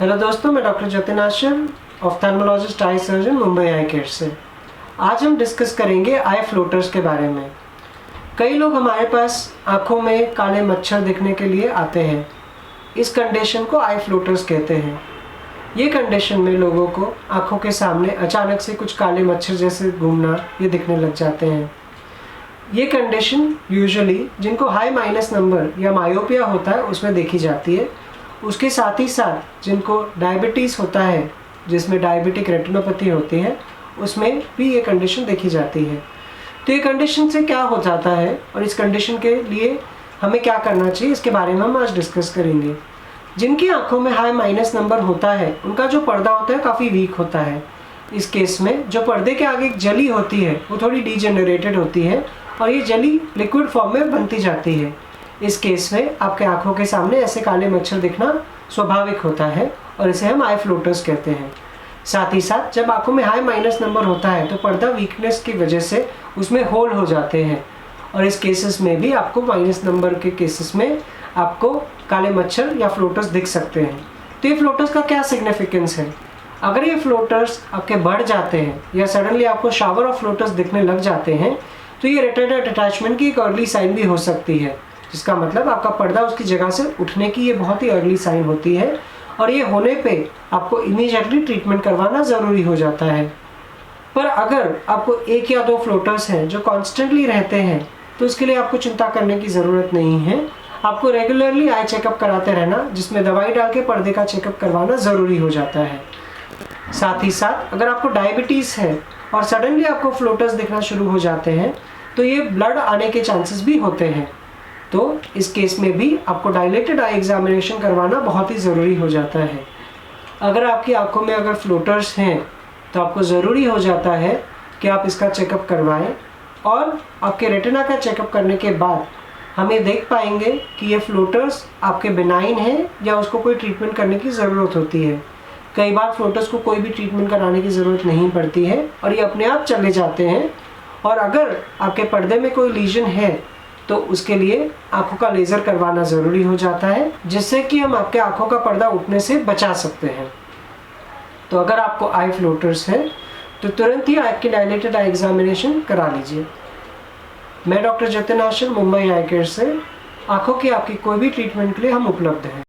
Hello दोस्तों, मैं doctor Jatin आश्र, ophthalmologist, eye surgeon, Mumbai eye care से। आज हम डिस्कस करेंगे आई फ्लोटर्स के बारे में। कई लोग हमारे पास आँखों में काले मच्छर दिखने के लिए आते हैं। इस कंडीशन को आई फ्लोटर्स कहते हैं। ये कंडीशन में लोगों को आँखों के सामने अचानक से कुछ काले मच्छर जैसे घूमना ये दिखने लग जाते हैं। ये कंडीशन यूजुअली जिनको हाई माइनस नंबर या मायोपिया होता है उसमें देखी जाती है। उसके साथ ही साथ जिनको डायबिटीज़ होता है, जिसमें डायबिटिक रेटिनोपैथी होती है, उसमें भी ये कंडीशन देखी जाती है। तो ये कंडीशन से क्या हो जाता है और इस कंडीशन के लिए हमें क्या करना चाहिए, इसके बारे में हम आज डिस्कस करेंगे। जिनकी आंखों में हाई माइनस नंबर होता है उनका जो पर्दा होता है काफ़ी वीक होता है। इस केस में जो पर्दे के आगे एक जली होती है वो थोड़ी डीजेनरेटेड होती है और ये जली लिक्विड फॉर्म में बनती जाती है। इस केस में आपके आंखों के सामने ऐसे काले मच्छर दिखना स्वाभाविक होता है और इसे हम आई फ्लोटर्स कहते हैं। साथ ही साथ जब आंखों में हाई माइनस नंबर होता है तो पर्दा वीकनेस की वजह से उसमें होल हो जाते हैं और इस केसेस में भी आपको माइनस नंबर के केसेस में आपको काले मच्छर या फ्लोटर्स दिख सकते हैं। तो ये फ्लोटर्स का क्या सिग्निफिकेंस है? अगर ये फ्लोटर्स आपके बढ़ जाते हैं या सडनली आपको शावर ऑफ फ्लोटर्स दिखने लग जाते हैं तो ये रेटिना डिटैचमेंट की एक अर्ली साइन भी हो सकती है, जिसका मतलब आपका पर्दा उसकी जगह से उठने की ये बहुत ही अर्ली साइन होती है और ये होने पे आपको इमीडिएटली ट्रीटमेंट करवाना ज़रूरी हो जाता है। पर अगर आपको एक या दो फ्लोटर्स हैं जो कॉन्स्टेंटली रहते हैं तो उसके लिए आपको चिंता करने की ज़रूरत नहीं है। आपको रेगुलरली आई चेकअप कराते रहना, जिसमें दवाई डाल के पर्दे का चेकअप करवाना ज़रूरी हो जाता है। साथ ही साथ अगर आपको डायबिटीज़ है और सडनली आपको फ्लोटर्स दिखना शुरू हो जाते हैं तो ये ब्लड आने के चांसेस भी होते हैं। तो इस केस में भी आपको डायलेटेड आई एग्जामिनेशन करवाना बहुत ही ज़रूरी हो जाता है। अगर आपकी आंखों में अगर फ्लोटर्स हैं तो आपको ज़रूरी हो जाता है कि आप इसका चेकअप करवाएं और आपके रेटिना का चेकअप करने के बाद हमें देख पाएंगे कि ये फ्लोटर्स आपके बिनाइन हैं या उसको कोई ट्रीटमेंट करने की ज़रूरत होती है। कई बार फ्लोटर्स को कोई भी ट्रीटमेंट कराने की ज़रूरत नहीं पड़ती है और ये अपने आप चले जाते हैं। और अगर आपके पर्दे में कोई लीजन है तो उसके लिए आंखों का लेज़र करवाना ज़रूरी हो जाता है, जिससे कि हम आपके आंखों का पर्दा उठने से बचा सकते हैं। तो अगर आपको आई फ्लोटर्स हैं तो तुरंत ही आपकी डायलेटेड आई एग्जामिनेशन करा लीजिए। मैं doctor Jatin आश्र, Mumbai eye care से। आंखों की आपकी कोई भी ट्रीटमेंट के लिए हम उपलब्ध हैं।